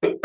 Hey,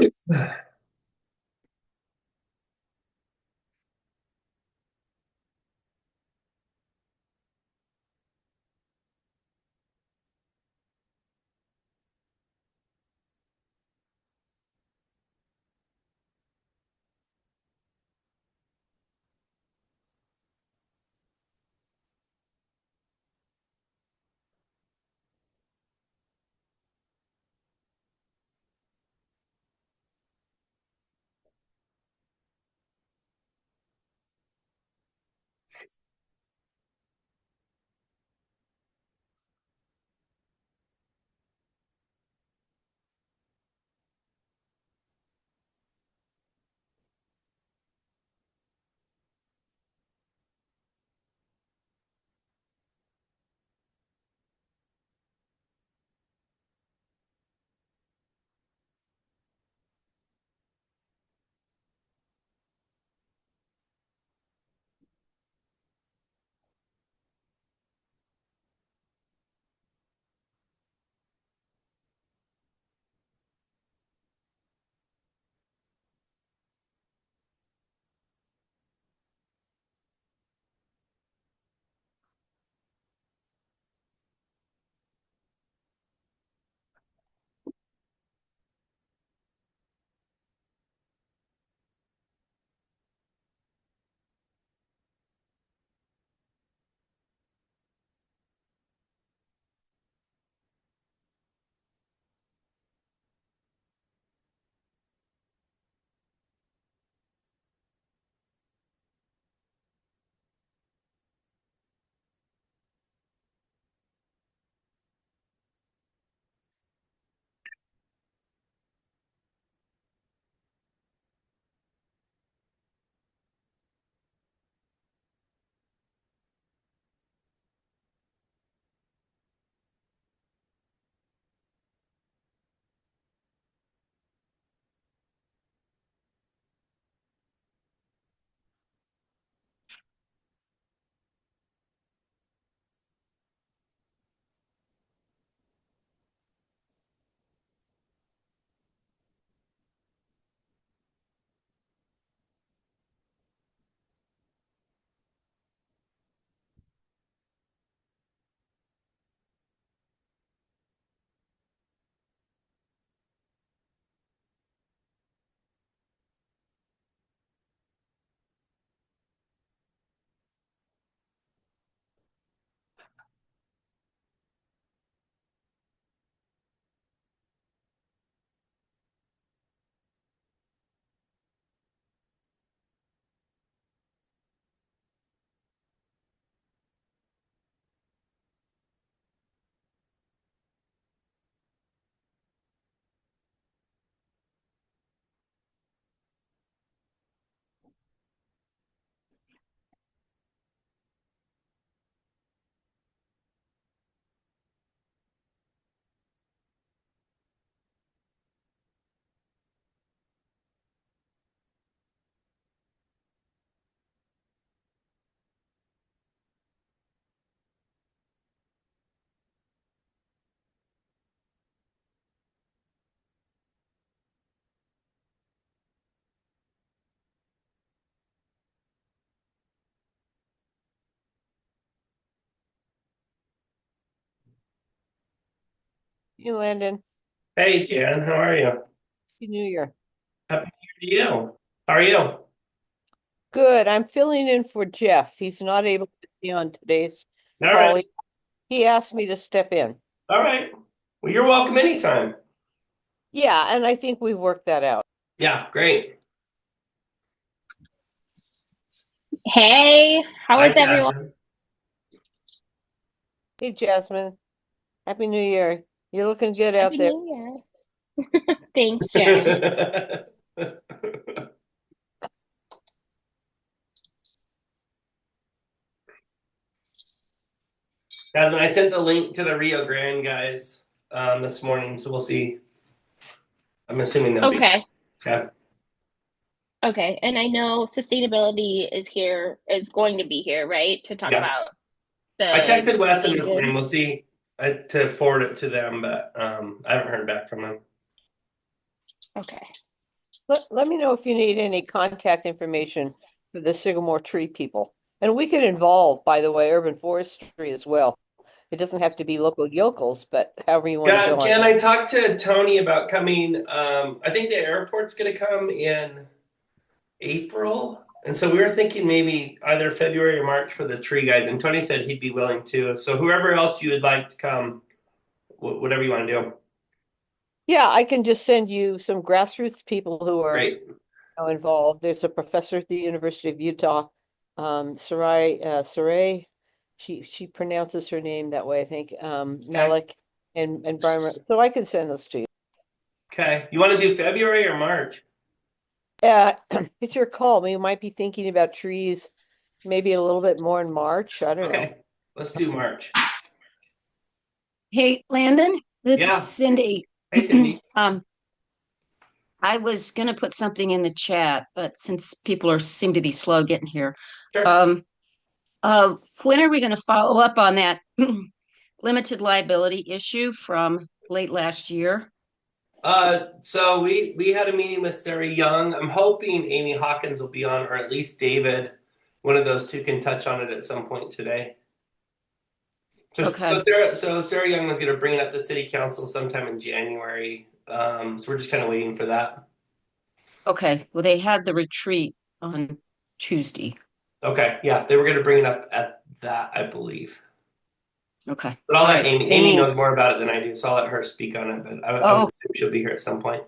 Landon. Hey Jan, how are you? Happy New Year. Happy New Year to you. How are you? Good. I'm filling in for Jeff. He's not able to be on today's All call. right, He asked me to step in. all right. Well, you're welcome anytime. Yeah, and I think we've worked that out. Yeah, great. Hey, how Hi, is everyone? Jasmine. Hey, Jasmine. Happy New Year. You're looking good out Happy there. New Year. Thanks, Jen. Jasmine, I sent the link to the Rio Grande guys this morning, so we'll see. I'm assuming they'll be Okay, okay. okay. And I know sustainability is going to be here, right? To talk Yeah, about I the texted Weston this morning. changes. We'll see to forward it to them, but I haven't heard back from them. Okay. Let me know if you need any contact information for the Sycamore tree people. And we could involve, by the way, urban forestry as well. It doesn't have to be local yokels, but however you want to Yeah, go on Jen, it. I talked to Tony about coming. I think the airport's going to come in April. And so we were thinking maybe either February or March for the tree guys. And Tony said he'd be willing to. So whoever else you would like to come, whatever you want to do. Yeah, I can just send you some grassroots people who are Great. involved. There's a professor at the University of Utah, Sarai. She pronounces her name that way, I think. Okay. Melick and Brian. So I can send those to you. Okay. You want to do February or March? Uh, it's your call. We might be thinking about trees maybe a little bit more in March. I don't know. Okay. Let's do March. Hey, Landon, it's Yeah. Cindy. Hey, Cindy. I was gonna put something in the chat, but since people seem to be slow getting here, Sure. when are we gonna follow up on that limited liability issue from late last year? So we had a meeting with Sarah Young. I'm hoping Amy Hawkins will be on, or at least David. One of those two can touch on it at some point today. Okay, So Sarah Young was going to bring it up to City Council sometime in January. So we're just kind of waiting for that. okay. Well, they had the retreat on Tuesday. Okay, yeah, they were going to bring it up at that, I believe. Okay, But I'll all let right. Amy. Amy knows more about it than I do, so I'll let her speak on it. But I would Oh, assume she'll be here at some point.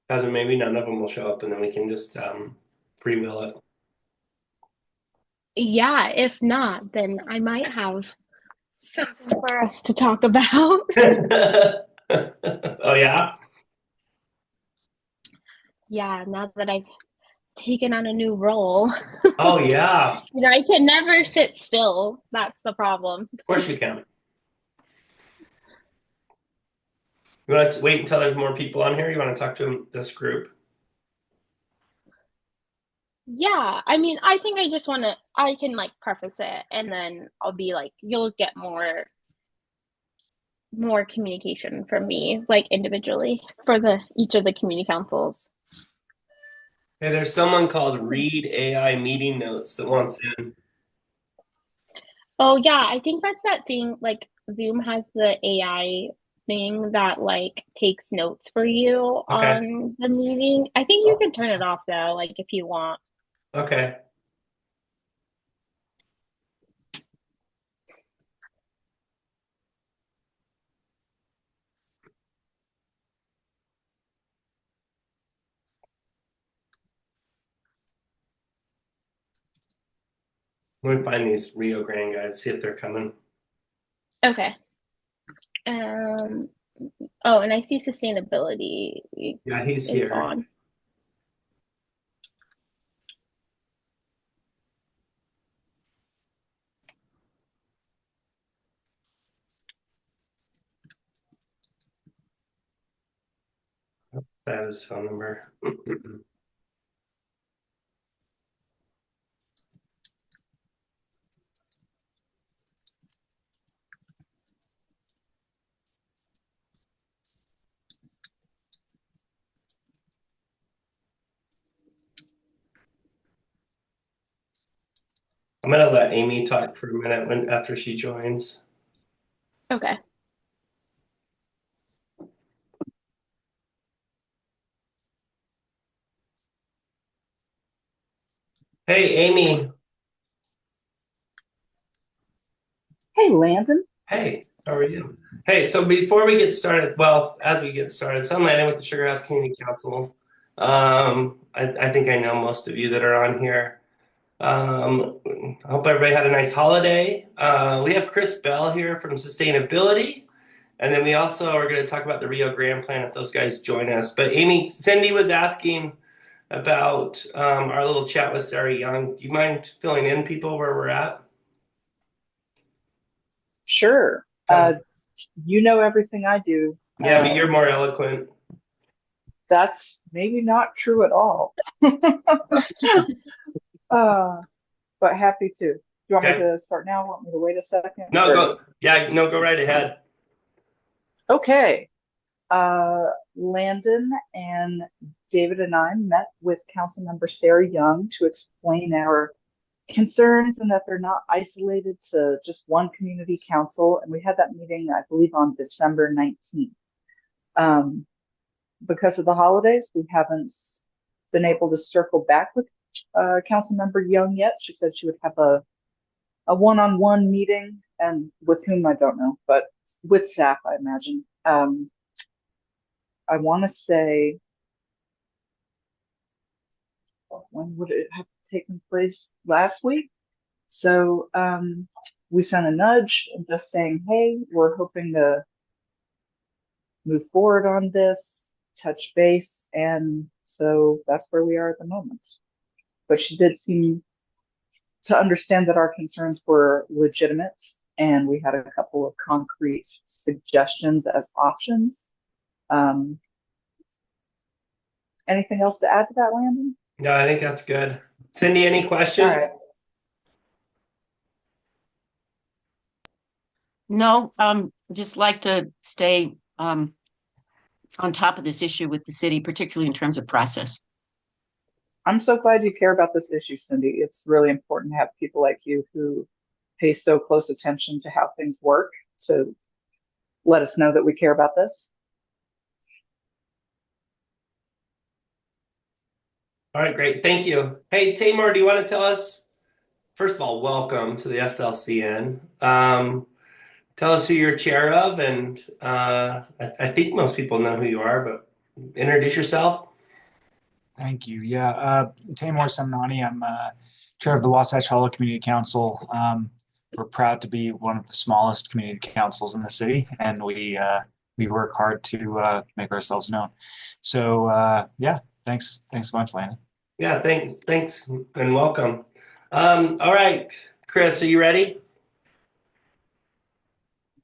As in maybe none of them will show up, and then we can just free will it. Yeah, if not, then I might have something for us to talk about. Oh yeah. Yeah, now that I've taken on a new role, Oh yeah. I can never sit still. That's the problem. Of course you can. You want to wait until there's more people on here? You want to talk to this group? Yeah, I mean, I think I just want to, I can like preface it and then I'll be like, you'll get more communication from me, like individually for the each of the community councils. Hey, there's someone called Read AI Meeting Notes that wants in. Oh yeah, I think that's that thing like Zoom has the AI thing that like takes notes for you Okay. on the meeting. I think you can turn it off though, like if you want. Okay. Let me find these Rio Grande guys, see if they're coming. Okay. Um, oh, and I see sustainability Yeah, he's is here. on. That is his phone number. I'm gonna let Amy talk for a minute after she joins. Okay. Hey, Amy. Hey, Landon. Hey, how are you? Hey, so before we get started, well, as we get started, so I'm Landon with the Sugar House Community Council. I think I know most of you that are on here. I hope everybody had a nice holiday. We have Chris Bell here from Sustainability, and then we also are going to talk about the Rio Grande plan if those guys join us. But Amy, Cindy was asking about our little chat with Sarah Young. Do you mind filling in people where we're at? Sure. Okay. You know everything I do. Yeah, but you're more eloquent. That's maybe not true at all. Uh, but happy to. Do you want me Okay. to start now? Want me to wait a second? No, Or go. Yeah, no, go right ahead. okay. Landon and David and I met with Councilmember Sarah Young to explain our concerns and that they're not isolated to just one community council. And we had that meeting, I believe, on December 19th. Because of the holidays, we haven't been able to circle back with Councilmember Young yet. She said she would have a one-on-one meeting, and with whom I don't know, but with staff, I imagine. I want to say, when would it have taken place? Last week. So we sent a nudge and just saying, hey, we're hoping to move forward on this, touch base, and so that's where we are at the moment. But she did seem to understand that our concerns were legitimate, and we had a couple of concrete suggestions as options. Um, Anything else to add to that, Landon? No, I think that's good. Cindy, any All questions? right. No, just like to stay on top of this issue with the city, particularly in terms of process. I'm so glad you care about this issue, Cindy. It's really important to have people like you who pay so close attention to how things work to let us know that we care about this. All right, great. Thank you. Hey, Tamar, do you want to tell us, first of all, welcome to the SLCN. Tell us who you're chair of, and I think most people know who you are, but introduce yourself. Thank you. Yeah, Tamor Samnani. I'm chair of the Wasatch Hollow Community Council. We're proud to be one of the smallest community councils in the city, and we work hard to make ourselves known. So yeah, thanks a bunch, Landon. Yeah, thanks, and welcome. All right, Chris, are you ready?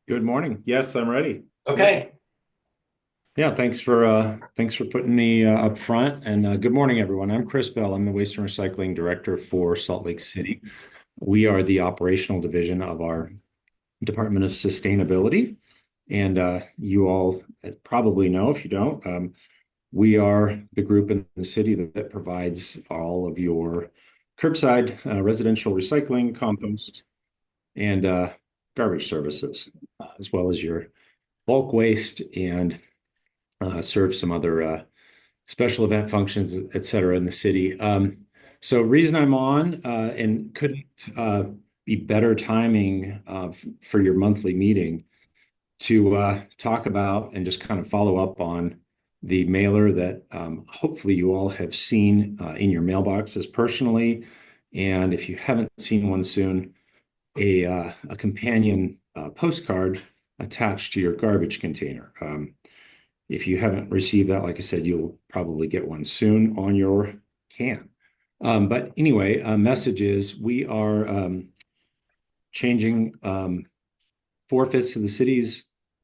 Good morning. Yes, I'm ready. Okay. Yeah, thanks for putting me up front. And good morning, everyone. I'm Chris Bell. I'm the Waste and Recycling Director for Salt Lake City. We are the operational division of our Department of Sustainability. And you all probably know, if you don't, we are the group in the city that provides all of your curbside residential recycling, compost, and garbage services, as well as your bulk waste and serve some other special event functions, et cetera, in the city. So reason I'm on and couldn't be better timing for your monthly meeting to talk about and just kind of follow up on the mailer that hopefully you all have seen in your mailboxes personally. And if you haven't seen one soon, a companion postcard attached to your garbage container. If you haven't received that, like I said, you'll probably get one soon on your can. But anyway, message is we are changing 4/5 of the city's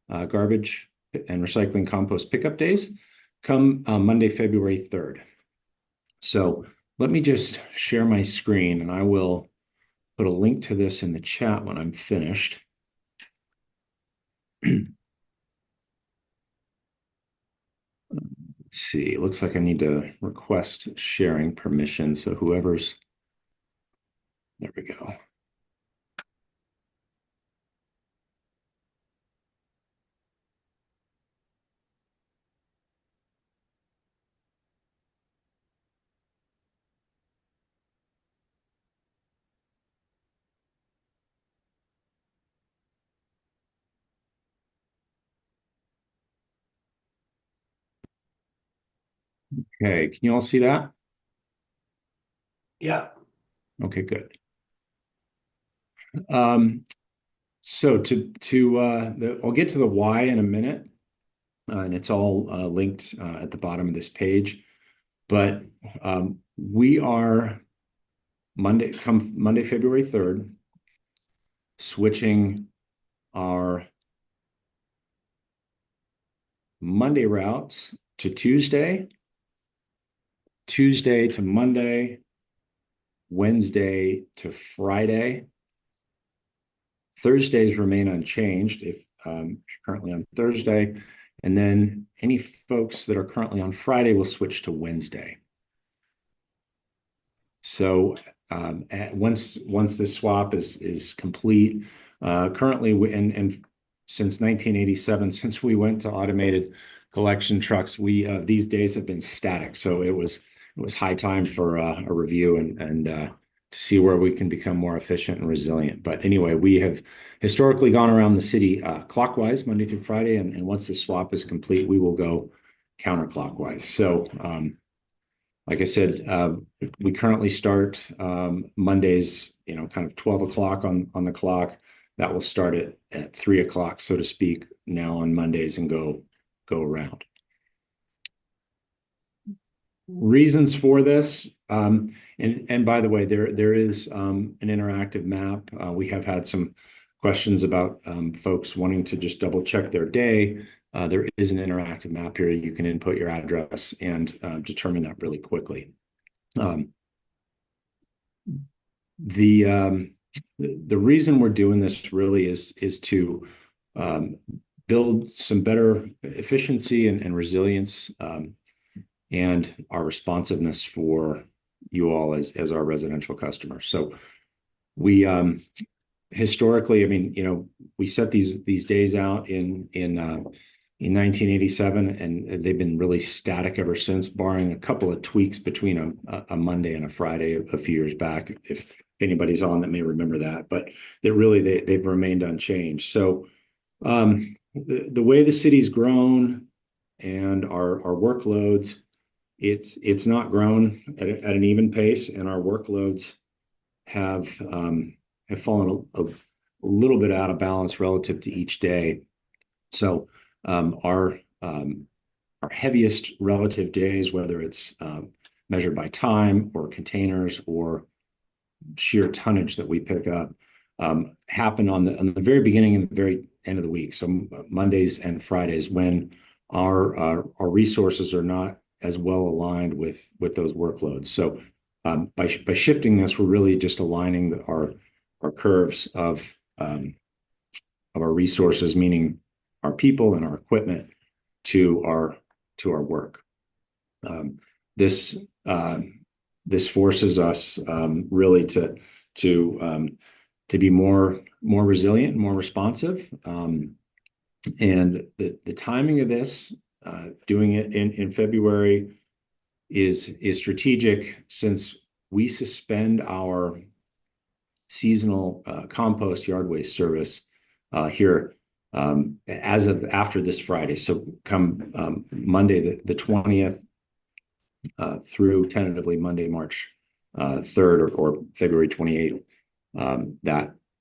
garbage and recycling compost pickup days come Monday, February 3rd. So let me just share my screen and I will put a link to this in the chat when I'm finished. Let's see, it looks like I need to request sharing permission. So whoever's, there we go. Okay, can you all see that? Yeah. Okay, good. So I'll get to the why in a minute, and it's all linked at the bottom of this page. But we are Monday, February 3rd, switching our Monday routes to Tuesday to Monday, Wednesday to Friday. Thursdays remain unchanged if you're currently on Thursday. And then any folks that are currently on Friday will switch to Wednesday. So once this swap is complete, currently and since 1987, since we went to automated collection trucks, these days have been static. So it was high time for a review and to see where we can become more efficient and resilient. But anyway, we have historically gone around the city clockwise Monday through Friday, and once the swap is complete, we will go counterclockwise. So like I said, we currently start Mondays, kind of 12 o'clock on the clock. That will start at 3 o'clock, so to speak, now on Mondays and go around. Reasons for this, and by the way, there is an interactive map. We have had some questions about folks wanting to just double check their day. There is an interactive map here. You can input your address and determine that really quickly. The reason we're doing this really is to build some better efficiency and resilience and our responsiveness for you all as our residential customers. So we historically, I mean, we set these days out in 1987, and they've been really static ever since, barring a couple of tweaks between a Monday and a Friday a few years back, if anybody's on that may remember that. But they've remained unchanged. So the way the city's grown and our workloads, it's not grown at an even pace, and our workloads have fallen a little bit out of balance relative to each day. So our heaviest relative days, whether it's measured by time or containers or sheer tonnage that we pick up, happen on the very beginning and the very end of the week. So Mondays and Fridays, when our resources are not as well aligned with those workloads. So by shifting this, we're really just aligning our curves of our resources, meaning our people and our equipment, to our work. This forces us really to be more resilient, more responsive, and the timing of this, doing it in February, is strategic, since we suspend our seasonal compost yard waste service here as of after this Friday. So come Monday the 20th through tentatively Monday, March 3rd or February 28th,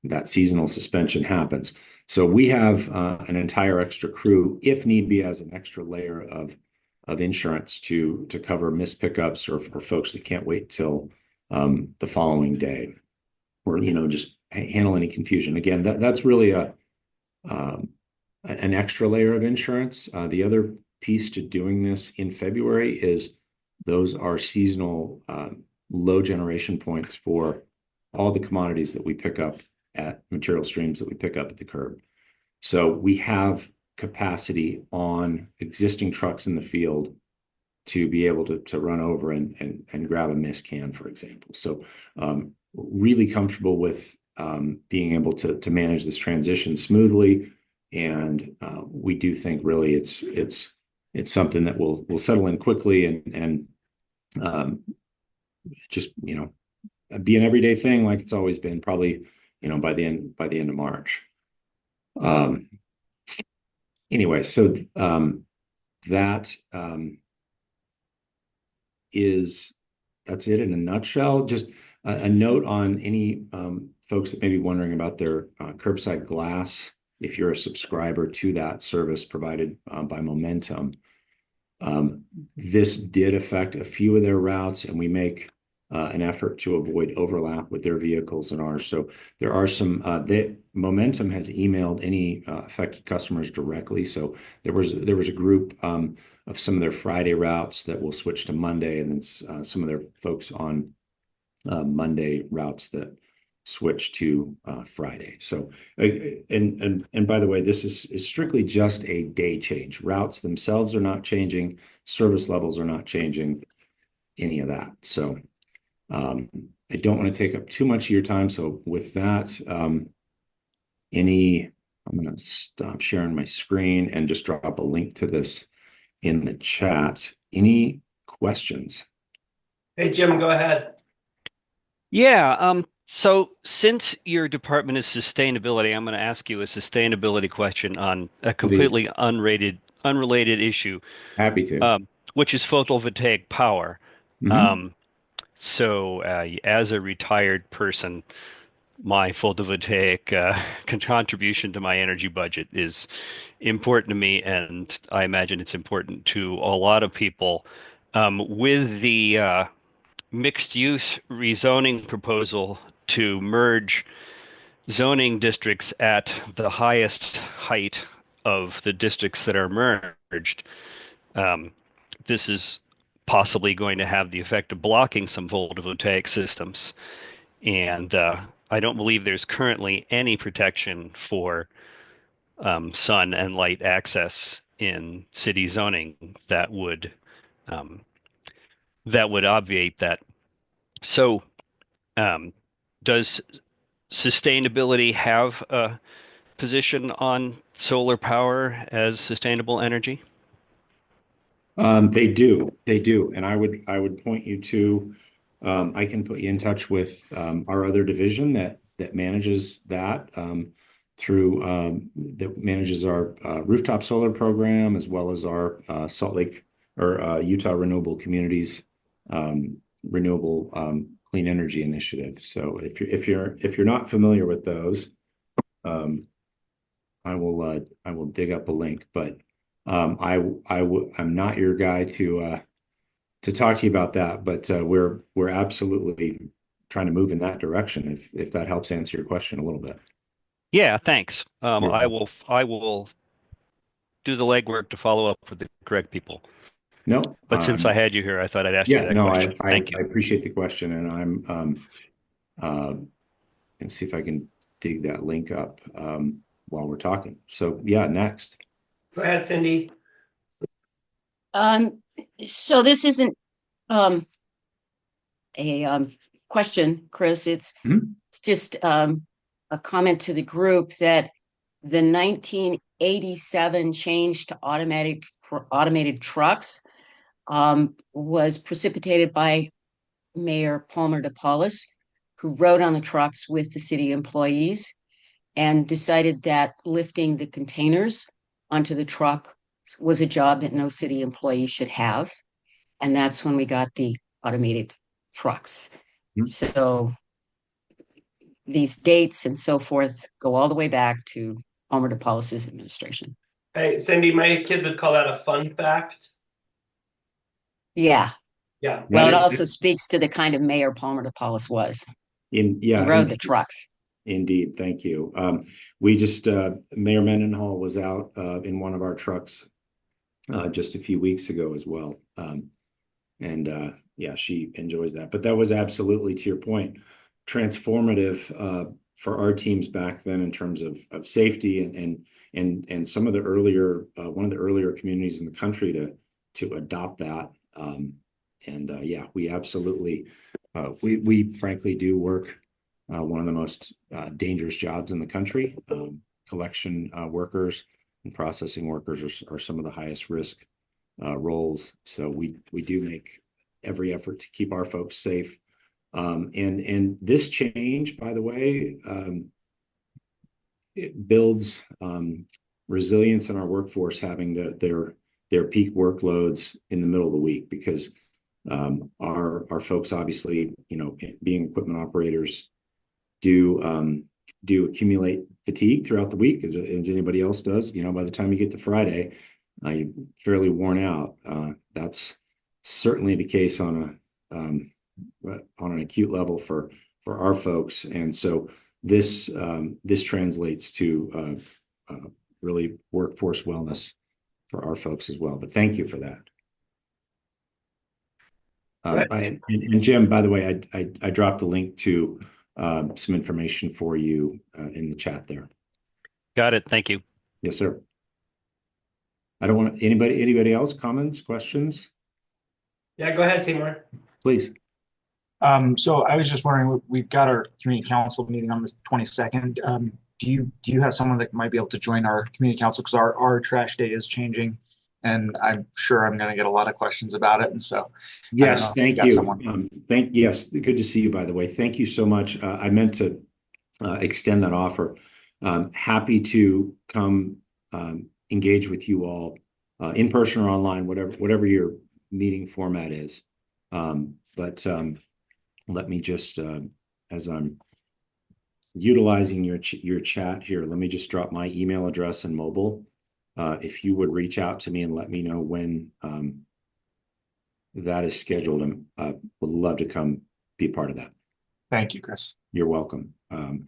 that seasonal suspension happens. So we have an entire extra crew, if need be, as an extra layer of insurance to cover missed pickups or for folks that can't wait till the following day, or just handle any confusion. Again, that's really an extra layer of insurance. The other piece to doing this in February is those are seasonal low generation points for all the commodities that we pick up at material streams that we pick up at the curb. So we have capacity on existing trucks in the field to be able to run over and grab a missed can, for example. So really comfortable with being able to manage this transition smoothly. And we do think really it's something that will settle in quickly and just be an everyday thing like it's always been, probably by the end of March. Anyway, so that is that's it in a nutshell. Just a note on any folks that may be wondering about their curbside glass. If you're a subscriber to that service provided by Momentum, this did affect a few of their routes, and we make an effort to avoid overlap with their vehicles and ours. So there are some, Momentum has emailed any affected customers directly. So there was a group of some of their Friday routes that will switch to Monday, and then some of their folks on Monday routes that switch to Friday. So, and by the way, this is strictly just a day change. Routes themselves are not changing, service levels are not changing, any of that. So, I don't want to take up too much of your time. So with that, I'm going to stop sharing my screen and just drop a link to this in the chat. Any questions? Hey, Jim, go ahead. Yeah, so since your department is sustainability, I'm going to ask you a sustainability question on a completely unrelated issue, Happy to. which is photovoltaic power. Mhm. So, as a retired person, my photovoltaic contribution to my energy budget is important to me, and I imagine it's important to a lot of people. With the mixed use rezoning proposal to merge zoning districts at the highest height of the districts that are merged, um, this is possibly going to have the effect of blocking some photovoltaic systems. And I don't believe there's currently any protection for sun and light access in city zoning um, that would obviate that. So, um, does sustainability have a position on solar power as sustainable energy? They do. And I would point you to, I can put you in touch with our other division that manages that that manages our rooftop solar program, as well as our Salt Lake or Utah Renewable Communities renewable clean energy initiative. So if you're not familiar with those, um, I will dig up a link, but I'm not your guy to talk to you about that, but we're absolutely trying to move in that direction if that helps answer your question a little bit. Yeah, thanks. You're welcome. I will do the legwork to follow up with the correct people. No, But since I had you here, I thought I'd ask you yeah, that no, question. Thank I you. appreciate the question, and uh, and see if I can dig that link up while we're talking. So yeah, next. Go ahead, Cindy. So this isn't a question, Chris. It's Mhm. it's just a comment to the group that the 1987 change to automated trucks was precipitated by Mayor Palmer DePaulis, who rode on the trucks with the city employees and decided that lifting the containers onto the truck was a job that no city employee should have. And that's when we got the automated trucks. Mhm. So these dates and so forth go all the way back to Palmer DePaulis's administration. Hey, Cindy, my kids would call that a fun fact. Yeah. Yeah. Well, it That also is- speaks to the kind of mayor Palmer DePaulis was. in He yeah, rode the trucks. Indeed, thank you. We just Mayor Mendenhall was out in one of our trucks just a few weeks ago as well, and yeah, she enjoys that. But that was absolutely, to your point, transformative for our teams back then in terms of safety and some of the earlier one of the earlier communities in the country to adopt that. And yeah, we absolutely we frankly do work one of the most dangerous jobs in the country. Collection workers and processing workers are some of the highest risk roles. So we do make every effort to keep our folks safe. And this change, by the way, it builds resilience in our workforce having their peak workloads in the middle of the week, because Our folks, obviously, being equipment operators, do accumulate fatigue throughout the week, as anybody else does. By the time you get to Friday, you're fairly worn out. That's certainly the case on an acute level for our folks, and so this translates to really workforce wellness for our folks as well. But thank you for that. And Jim, by the way, I dropped a link to some information for you in the chat there. Got it. Thank you. Yes, sir. I don't want anybody else comments, questions? Yeah, go ahead, Timur. Please. So I was just wondering, we've got our community council meeting on the 22nd. Do you have someone that might be able to join our community council? Because our trash day is changing, and I'm sure I'm going to get a lot of questions about it. And so, yes, thank you. Yes, good to see you, by the way. Thank you so much. I meant to extend that offer. Happy to come engage with you all in person or online, whatever your meeting format is. But let me just, as I'm utilizing your chat here, let me just drop my email address and mobile. If you would reach out to me and let me know when that is scheduled, I would love to come be a part of that. Thank you, Chris. You're welcome. All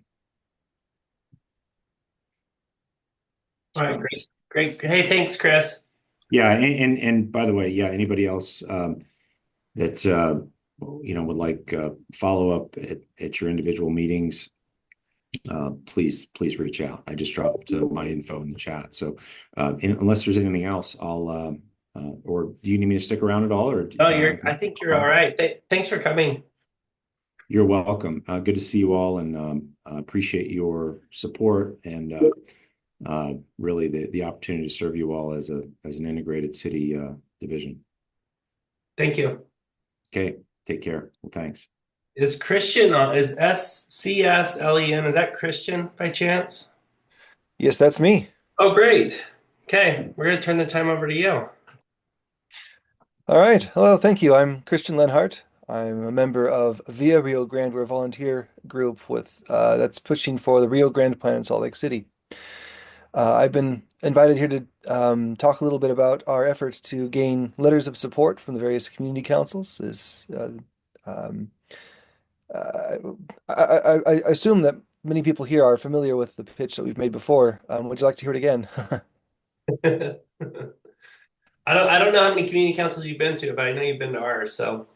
right, great. Hey, thanks, Chris. Yeah, and by the way, yeah, anybody else that would like follow up at your individual meetings, please reach out. I just dropped my info in the chat. So unless there's anything else, I'll or do you need me to stick around at all? Or I think you're all right. Thanks for coming. You're welcome. Good to see you all, and appreciate your support and really the opportunity to serve you all as an integrated city division. Thank you. Okay, take care. Well, thanks. Is Christian on? Is SCSLEN? Is that Christian by chance? Yes, that's me. Oh, great. Okay, we're gonna turn the time over to you. All right. Hello, thank you. I'm Christian Lenhart. I'm a member of Via Rio Grande. We're a volunteer group that's pushing for the Rio Grande plan in Salt Lake City. I've been invited here to talk a little bit about our efforts to gain letters of support from the various community councils. I assume that many people here are familiar with the pitch that we've made before. Would you like to hear it again? I don't know how many community councils you've been to, but I know you've been to ours. So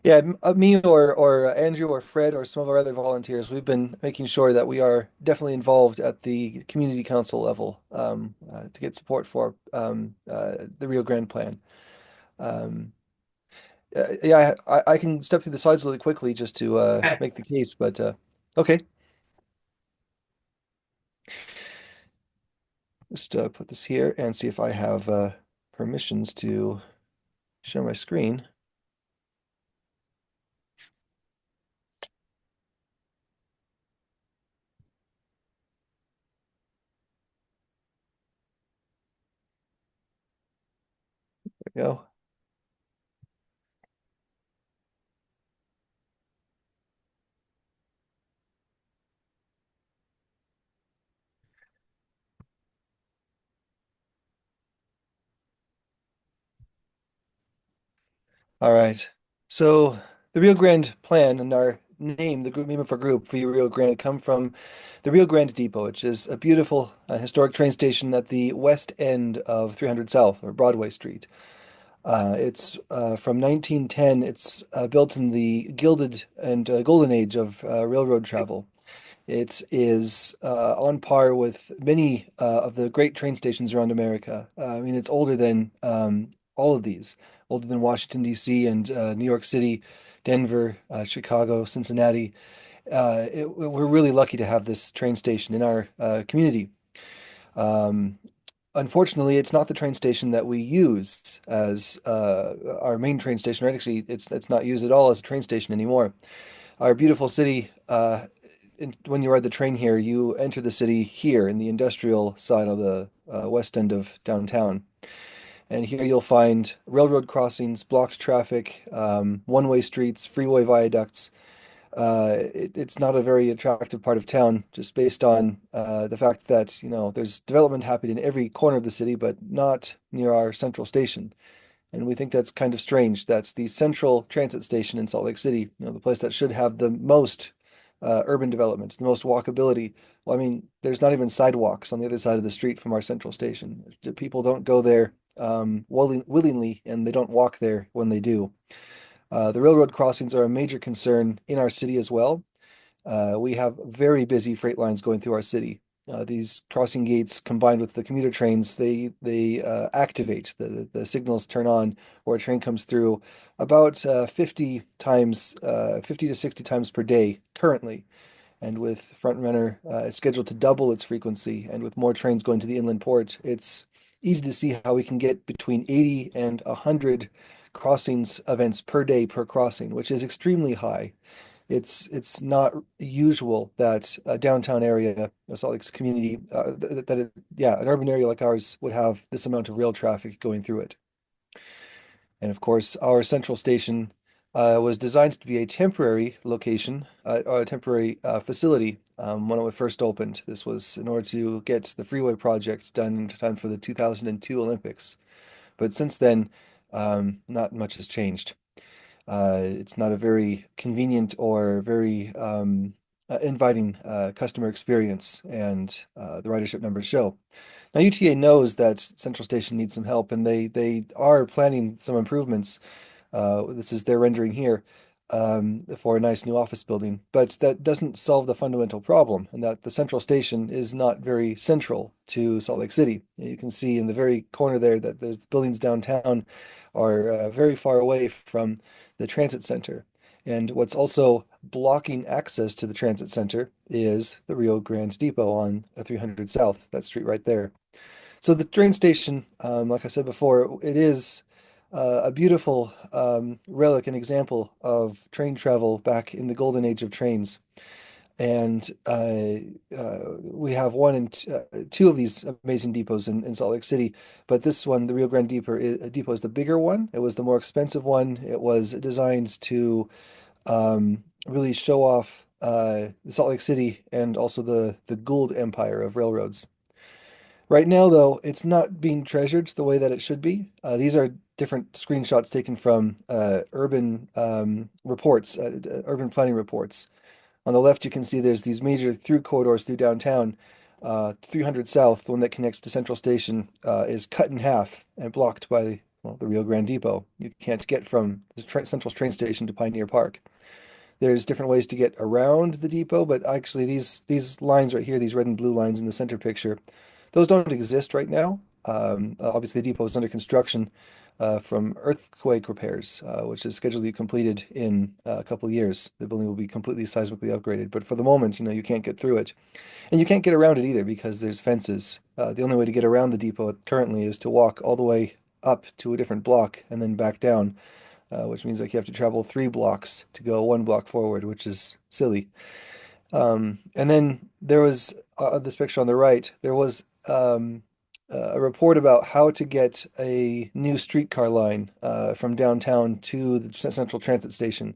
Yeah, me or Andrew or Fred or some of our other volunteers, we've been making sure that we are definitely involved at the community council level to get support for the Rio Grande plan. Yeah, I can step through the slides really quickly just to okay. make the case, but okay. Just put this here and see if I have permissions to share my screen. There we go. All right. So the Rio Grande plan and our name, the group name of our group, Via Rio Grande, come from the Rio Grande Depot, which is a beautiful historic train station at the west end of 300 South or Broadway Street. It's from 1910. It's built in the Gilded and Golden Age of railroad travel. It is on par with many of the great train stations around America. I mean, it's older than all of these, older than Washington, D.C. and New York City, Denver, Chicago, Cincinnati. We're really lucky to have this train station in our community. Unfortunately, it's not the train station that we use as our main train station. Right? Actually, it's not used at all as a train station anymore. Our beautiful city, when you ride the train here, you enter the city here in the industrial side of the west end of downtown. And here you'll find railroad crossings, blocked traffic, one-way streets, freeway viaducts. It's not a very attractive part of town, just based on the fact that, there's development happening in every corner of the city, but not near our central station. And we think that's kind of strange. That's the central transit station in Salt Lake City, the place that should have the most urban development, the most walkability. Well, I mean, there's not even sidewalks on the other side of the street from our central station. People don't go there willingly, and they don't walk there when they do. The railroad crossings are a major concern in our city as well. We have very busy freight lines going through our city. These crossing gates combined with the commuter trains, they activate, the signals turn on or a train comes through about 50 times, 50 to 60 times per day currently. And with Front Runner, it's scheduled to double its frequency. And with more trains going to the inland port, it's easy to see how we can get between 80 and 100 crossings events per day per crossing, which is extremely high. It's not usual that a downtown area, a Salt Lake's community, an urban area like ours would have this amount of rail traffic going through it. And of course, our central station was designed to be a temporary location, or a temporary facility when it first opened. This was in order to get the freeway project done in time for the 2002 Olympics. But since then, not much has changed. It's not a very convenient or very inviting customer experience, and the ridership numbers show. Now, UTA knows that Central Station needs some help, and they are planning some improvements. This is their rendering here for a nice new office building, but that doesn't solve the fundamental problem, and that the Central Station is not very central to Salt Lake City. You can see in the very corner there that there's buildings downtown are very far away from the transit center. And what's also blocking access to the transit center is the Rio Grande Depot on 300 South, that street right there. So the train station, like I said before, it is a beautiful relic and example of train travel back in the golden age of trains. And we have two of these amazing depots in Salt Lake City. But this one, the Rio Grande Depot, is the bigger one. It was the more expensive one. It was designed to really show off Salt Lake City and also the Gould Empire of railroads. Right now, though, it's not being treasured the way that it should be. These are different screenshots taken from urban reports, urban planning reports. On the left, you can see there's these major through corridors through downtown. 300 South, the one that connects to Central Station, is cut in half and blocked by, well, the Rio Grande Depot. You can't get from the Central train station to Pioneer Park. There's different ways to get around the depot, but actually these lines right here, these red and blue lines in the center picture, those don't exist right now. Obviously, the depot is under construction from earthquake repairs, which is scheduled to be completed in a couple of years. The building will be completely seismically upgraded, but for the moment, you can't get through it. And you can't get around it either because there's fences. The only way to get around the depot currently is to walk all the way up to a different block and then back down, which means like you have to travel 3 blocks to go 1 block forward, which is silly. And then there was this picture on the right, there was a report about how to get a new streetcar line from downtown to the Central Transit Station.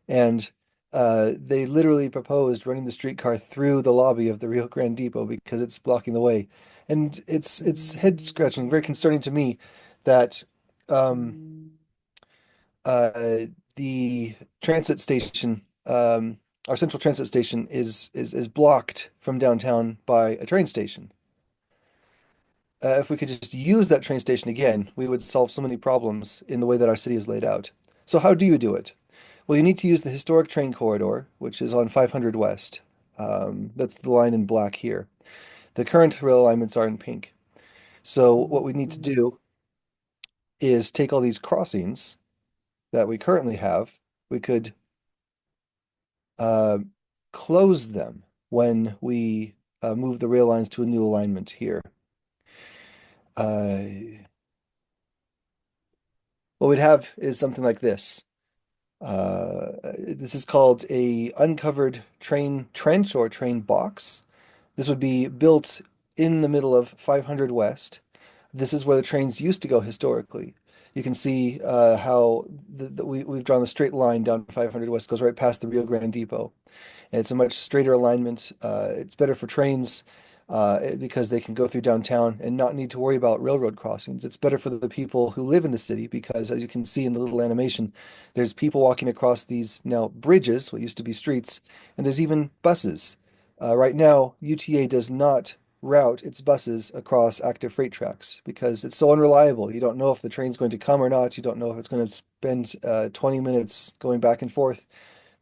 And they literally proposed running the streetcar through the lobby of the Rio Grande Depot because it's blocking the way. And it's head scratching, very concerning to me that the transit station, our central transit station is blocked from downtown by a train station. If we could just use that train station again, we would solve so many problems in the way that our city is laid out. So how do you do it? Well, you need to use the historic train corridor, which is on 500 West. That's the line in black here. The current rail alignments are in pink. So what we need to do is take all these crossings that we currently have. We could close them when we move the rail lines to a new alignment here. What we'd have is something like this. This is called a uncovered train trench or train box. This would be built in the middle of 500 West. this is where the trains used to go historically. You can see how we've drawn the straight line down 500 West, goes right past the Rio Grande Depot. And it's a much straighter alignment. It's better for trains because they can go through downtown and not need to worry about railroad crossings. It's better for the people who live in the city because, as you can see in the little animation, there's people walking across these now bridges, what used to be streets, and there's even buses. Right now, UTA does not route its buses across active freight tracks because it's so unreliable. You don't know if the train's going to come or not. You don't know if it's going to spend 20 minutes going back and forth.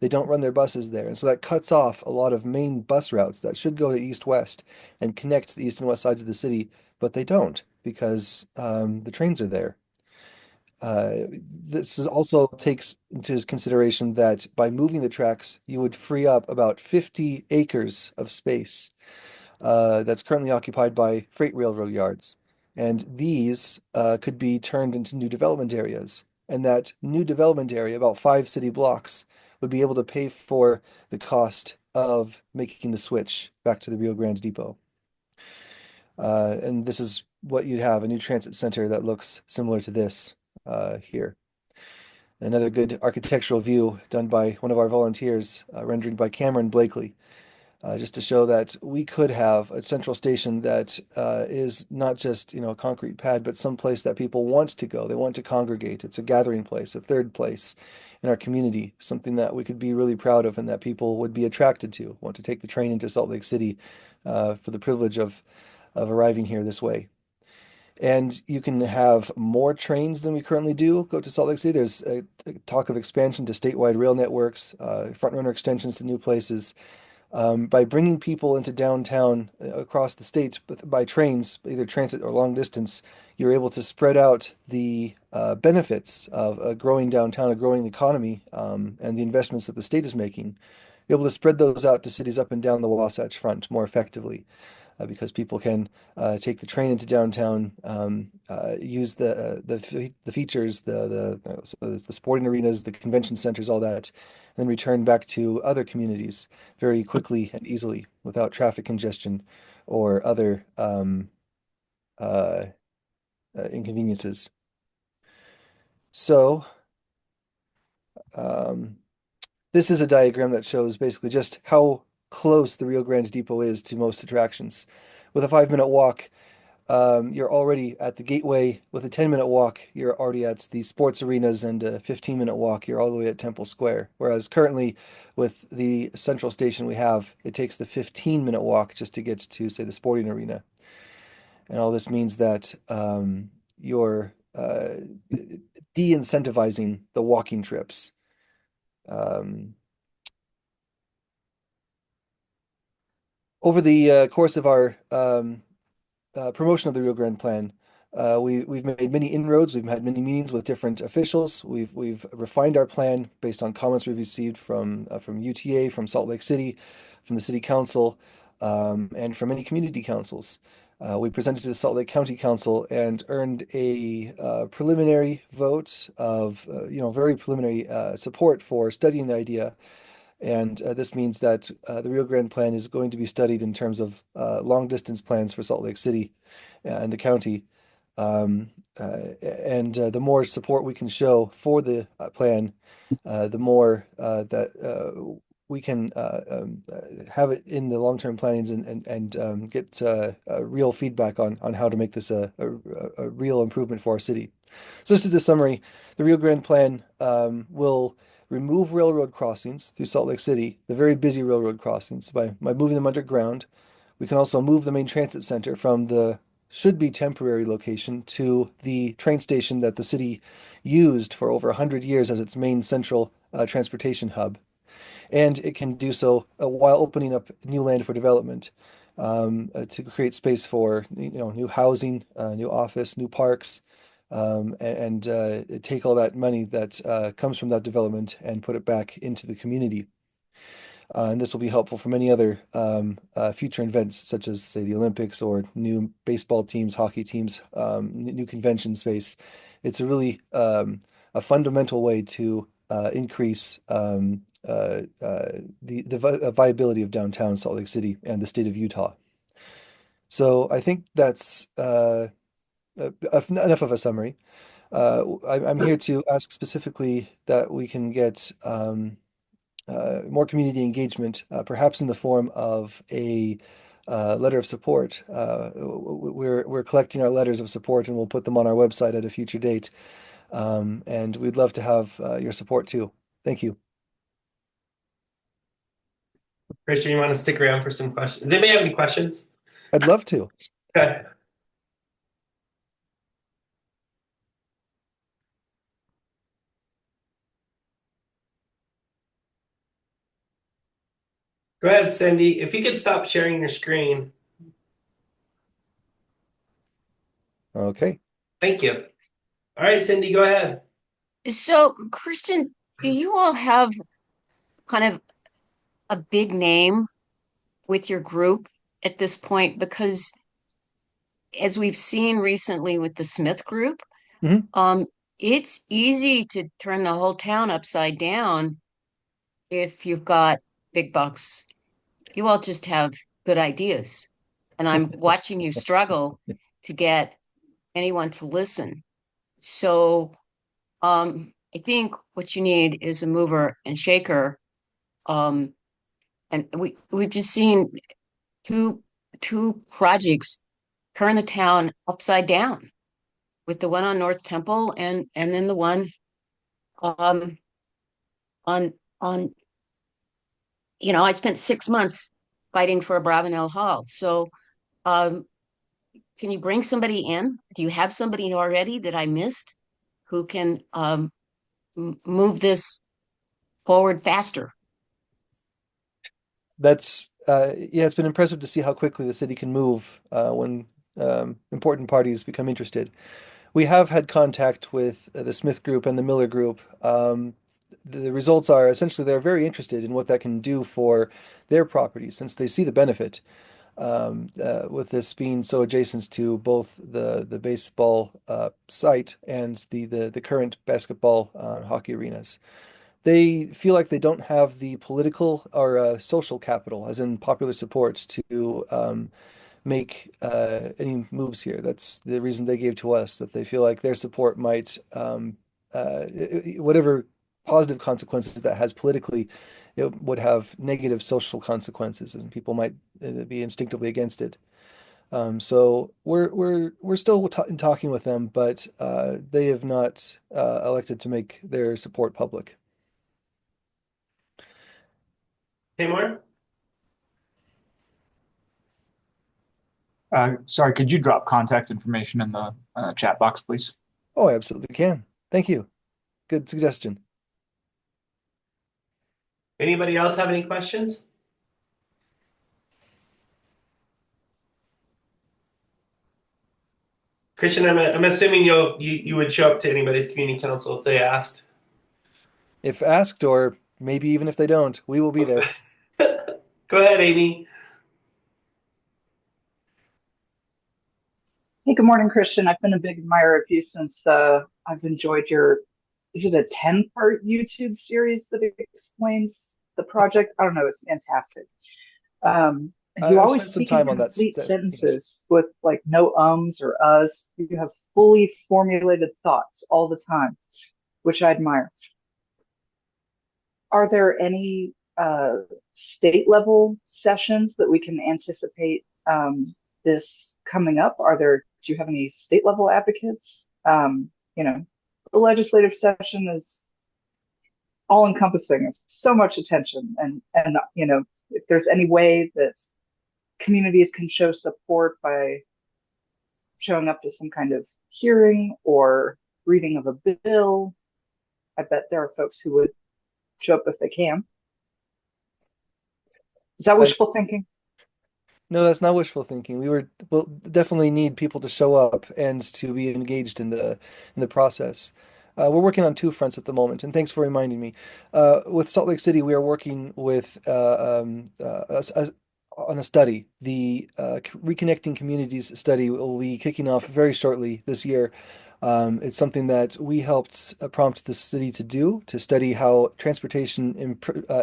They don't run their buses there. And so that cuts off a lot of main bus routes that should go to east-west and connect the east and west sides of the city, but they don't because the trains are there. This is also takes into consideration that by moving the tracks, you would free up about 50 acres of space that's currently occupied by freight railroad yards. And these could be turned into new development areas. And that new development area, about 5 city blocks, would be able to pay for the cost of making the switch back to the Rio Grande Depot. And this is what you'd have, a new transit center that looks similar to this here. Another good architectural view done by one of our volunteers, rendered by Cameron Blakely, just to show that we could have a central station that is not just, a concrete pad, but some place that people want to go. They want to congregate. It's a gathering place, a third place in our community, something that we could be really proud of and that people would be attracted to, want to take the train into Salt Lake City for the privilege of arriving here this way. And you can have more trains than we currently do go to Salt Lake City. There's a talk of expansion to statewide rail networks, front runner extensions to new places. By bringing people into downtown across the state by trains, either transit or long distance, you're able to spread out the benefits of a growing downtown, a growing economy, and the investments that the state is making. You're able to spread those out to cities up and down the Wasatch Front more effectively because people can take the train into downtown, use the features, so the sporting arenas, the convention centers, all that, and then return back to other communities very quickly and easily without traffic congestion or other inconveniences. So, this is a diagram that shows basically just how close the Rio Grande Depot is to most attractions. With a 5-minute walk, you're already at the gateway. With a 10-minute walk, you're already at the sports arenas, and a 15-minute walk, you're all the way at Temple Square. Whereas currently, with the central station we have, it takes the 15-minute walk just to get to, say, the sporting arena. And all this means that you're de-incentivizing the walking trips. Over the course of our promotion of the Rio Grande Plan, we've made many inroads. We've had many meetings with different officials. We've refined our plan based on comments we've received from UTA, from Salt Lake City, from the City Council, and from many community councils. We presented to the Salt Lake County Council and earned a preliminary vote of very preliminary support for studying the idea. And this means that the Rio Grande Plan is going to be studied in terms of long distance plans for Salt Lake City and the county. And the more support we can show for the plan, the more that we can have it in the long-term plannings and get real feedback on how to make this a real improvement for our city. So this is the summary. The Rio Grande Plan will remove railroad crossings through Salt Lake City, the very busy railroad crossings, by moving them underground. We can also move the main transit center from the should be temporary location to the train station that the city used for over 100 years as its main central transportation hub. And it can do so while opening up new land for development to create space for new housing, new office, new parks, and take all that money that comes from that development and put it back into the community. And this will be helpful for many other future events, such as, say, the Olympics or new baseball teams, hockey teams, new convention space. It's a really a fundamental way to increase the viability of downtown Salt Lake City and the state of Utah. So I think that's enough of a summary. I'm here to ask specifically that we can get more community engagement, perhaps in the form of a letter of support. We're collecting our letters of support, and we'll put them on our website at a future date. And we'd love to have your support too. Thank you. Christian, you want to stick around for some questions? They may have any questions. I'd love to. Okay. Go ahead, Cindy. If you could stop sharing your screen. Okay. Thank you. All right, Cindy, go ahead. So, Kristen, do you all have kind of a big name with your group at this point? Because as we've seen recently with the Smith group, Mhm. it's easy to turn the whole town upside down if you've got big bucks. You all just have good ideas. And I'm watching you struggle to get anyone to listen. So I think what you need is a mover and shaker. Um, and we've just seen two projects turn the town upside down with the one on North Temple and then the one um on on I spent 6 months fighting for a Bravenel Hall. So um can you bring somebody in? Do you have somebody already that I missed who can move this forward faster? That's yeah, it's been impressive to see how quickly the city can move when important parties become interested. We have had contact with the Smith Group and the Miller Group. The results are essentially they're very interested in what that can do for their properties since they see the benefit with this being so adjacent to both the baseball site and the current basketball hockey arenas. They feel like they don't have the political or social capital, as in popular support, to make any moves here. That's the reason they gave to us, that they feel like their support might, whatever positive consequences that has politically, it would have negative social consequences, and people might be instinctively against it. So we're still talking with them, but they have not elected to make their support public. Tamar? Sorry, could you drop contact information in the chat box, please? Oh, I absolutely can. Thank you. Good suggestion. Anybody else have any questions? Christian, I'm assuming you would show up to anybody's community council if they asked. If asked, or maybe even if they don't, we will be there. Go ahead, Amy. Hey, good morning, Christian. I've been a big admirer of you since I've enjoyed is it a 10-part YouTube series that explains the project? I don't know, it's fantastic. And you I've always spent some speak in time on that. complete Yes. sentences with like no ums or uhs. You have fully formulated thoughts all the time, which I admire. Are there any state level sessions that we can anticipate this coming up? Do you have any state level advocates? The legislative session is all encompassing, so much attention, and if there's any way that communities can show support by showing up to some kind of hearing or reading of a bill, I bet there are folks who would show up if they can. Is that wishful thinking? No, that's not wishful thinking. We'll definitely need people to show up and to be engaged in the process. We're working on two fronts at the moment, and thanks for reminding me. With Salt Lake City, we are working with on a study. The Reconnecting Communities study will be kicking off very shortly this year. It's something that we helped prompt the city to do, to study how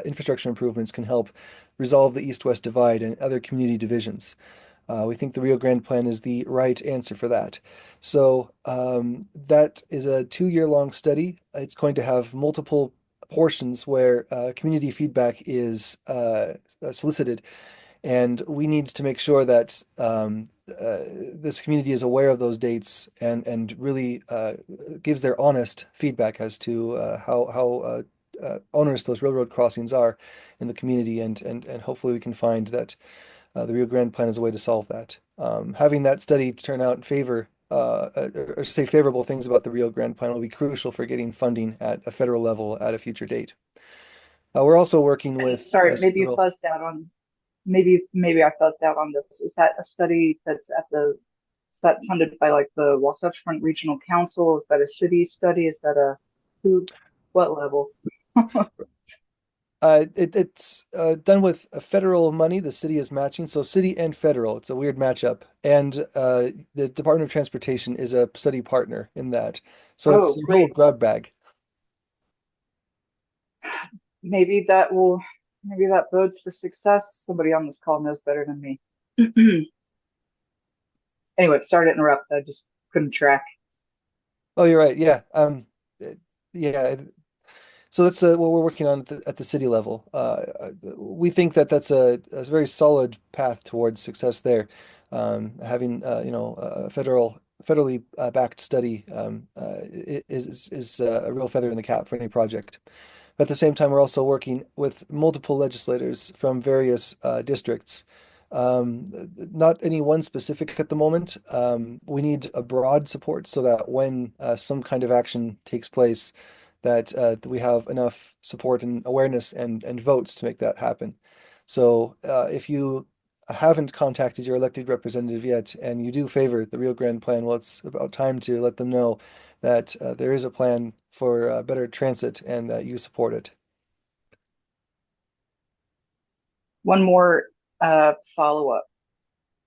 infrastructure improvements can help resolve the east-west divide and other community divisions. We think the Rio Grande plan is the right answer for that. So that is a 2-year-long study. It's going to have multiple portions where community feedback is solicited, and we need to make sure that this community is aware of those dates and really gives their honest feedback as to how onerous those railroad crossings are in the community, and hopefully we can find that the Rio Grande plan is a way to solve that. Having that study turn out in favor, or say favorable things about the Rio Grande plan will be crucial for getting funding at a federal level at a future date. We're also working with Sorry, maybe you several. fuzzed out on, maybe I fuzzed out on this. Is that a study that's is that funded by like the Wasatch Front Regional Council? Is that a city study? Is that what level? It's done with federal money. The city is matching, so city and federal. It's a weird matchup. And the Department of Transportation is a study partner in that. So it's Oh, a whole great. grab bag. Maybe maybe that bodes for success. Somebody on this call knows better than me. Anyway, sorry to interrupt. I just couldn't track. Oh, you're right. Yeah. Yeah. So that's what we're working on at the city level. We think that that's a very solid path towards success there. Having a federally backed study is a real feather in the cap for any project. At the same time, we're also working with multiple legislators from various districts. Not any one specific at the moment. We need a broad support so that when some kind of action takes place, that we have enough support and awareness and votes to make that happen. So if you haven't contacted your elected representative yet and you do favor the Rio Grande plan, well, it's about time to let them know that there is a plan for better transit and that you support it. One more follow-up.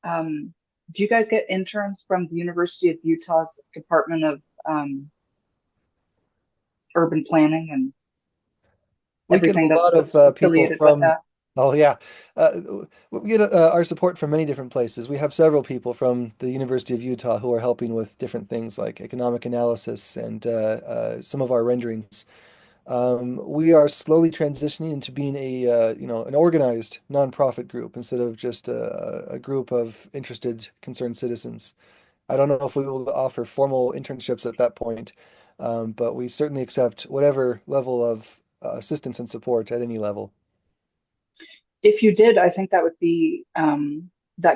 Do you guys get interns from the University of Utah's Department of Urban Planning and We get a everything lot that's of people affiliated with from, that? oh yeah, we get our support from many different places. We have several people from the University of Utah who are helping with different things like economic analysis and some of our renderings. We are slowly transitioning into being an organized nonprofit group instead of just a group of interested, concerned citizens. I don't know if we will offer formal internships at that point, but we certainly accept whatever level of assistance and support at any level. If you did, I think that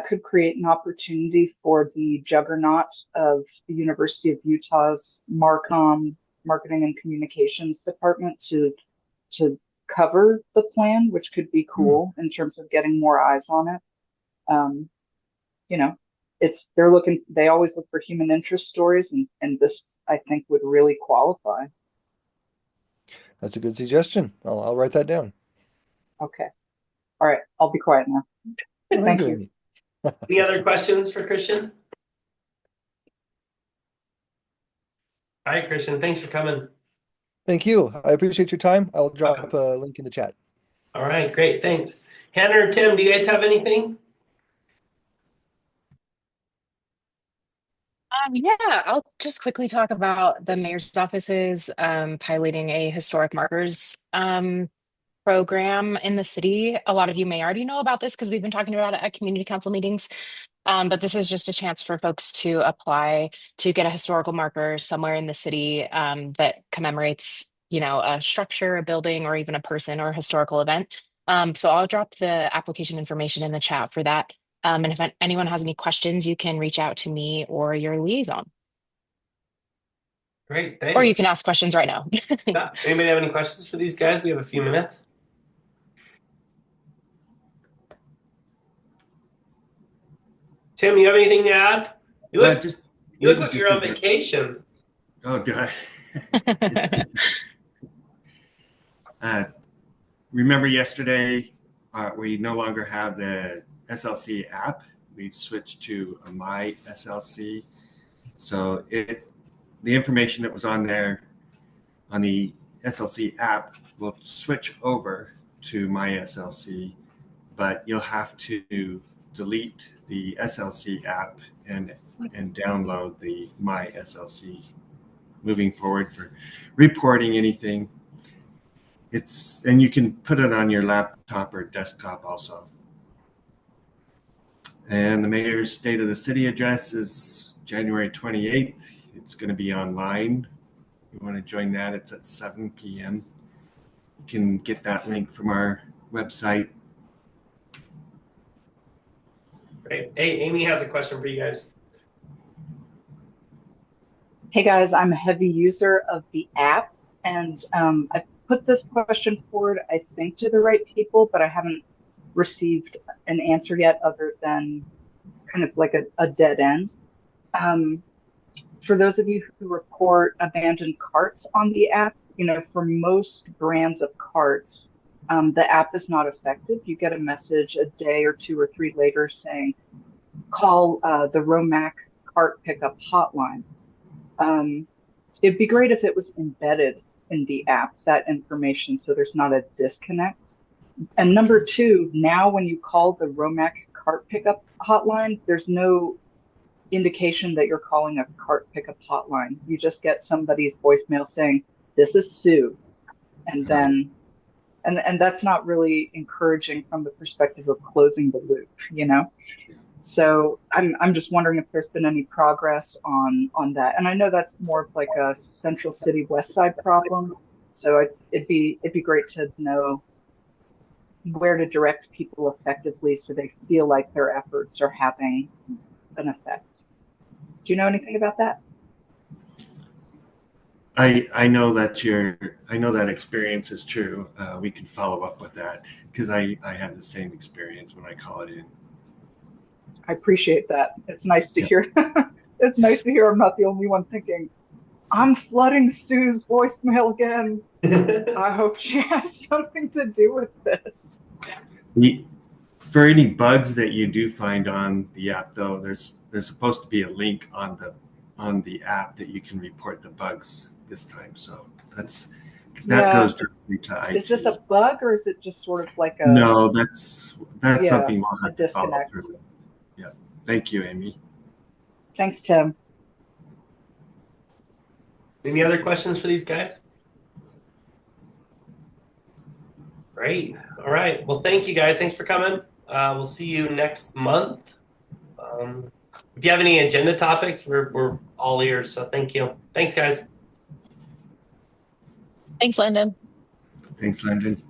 could create an opportunity for the juggernaut of the University of Utah's Marketing and Communications Department to cover the plan, which could be cool in terms of getting more eyes on it. Um, you know, they always look for human interest stories, and this I think would really qualify. That's a good suggestion. I'll write that down. Okay. All right. I'll be quiet now. Well, Thank you, you. Amy. Any other questions for Christian? Hi, Christian. Thanks for coming. Thank you. I appreciate your time. I'll drop a link in the chat. All right, great. Thanks. Hannah or Tim, do you guys have anything? Yeah, I'll just quickly talk about the mayor's office's piloting a historic markers program in the city. A lot of you may already know about this because we've been talking about it at community council meetings. But this is just a chance for folks to apply to get a historical marker somewhere in the city that commemorates, a structure, a building, or even a person or a historical event. So I'll drop the application information in the chat for that. And if anyone has any questions, you can reach out to me or your liaison. Great, Or you thanks. can ask questions right now. Yeah. Anybody have any questions for these guys? We have a few minutes. Tim, you have anything to add? You look like you're on vacation. Oh, do I? Remember yesterday, we no longer have the SLC app. We've switched to a My SLC. So the information that was on there on the SLC app will switch over to My SLC, but you'll have to delete the SLC app and download the My SLC moving forward for reporting anything. And you can put it on your laptop or desktop also. And the mayor's State of the City address is January 28th. It's going to be online. If you want to join that, it's at 7 p.m. You can get that link from our website. Great. Hey, Amy has a question for you guys. Hey guys, I'm a heavy user of the app, and I put this question forward, I think, to the right people, but I haven't received an answer yet other than kind of like a dead end. For those of you who report abandoned carts on the app, for most brands of carts, the app is not effective. You get a message a day or 2 or 3 later saying, call the Romac cart pickup hotline. It'd be great if it was embedded in the app, that information, so there's not a disconnect. And number 2, now when you call the Romac cart pickup hotline, there's no indication that you're calling a cart pickup hotline. You just get somebody's voicemail saying, this is Sue. And then, and that's not really encouraging from the perspective of closing the loop, So I'm just wondering if there's been any progress on that. And I know that's more of like a Central City West Side problem. So it'd be great to know where to direct people effectively so they feel like their efforts are having an effect. Do you know anything about that? I know that experience is true. We can follow up with that because I have the same experience when I call it in. I appreciate that. It's nice to hear. It's nice to hear I'm not the only one thinking, I'm flooding Sue's voicemail again. I hope she has something to do with this. For any bugs that you do find on the app, though, there's supposed to be a link on the app that you can report the bugs this time. So that goes directly to IT. Is this a bug or is it just sort of like a? No, that's something we'll have to follow through. Yeah. Thank you, Amy. Thanks, Tim. Any other questions for these guys? Great. All right. Well, thank you guys. Thanks for coming. We'll see you next month. If you have any agenda topics, we're all ears. So thank you. Thanks, guys. Thanks, Landon. Thanks, Landon.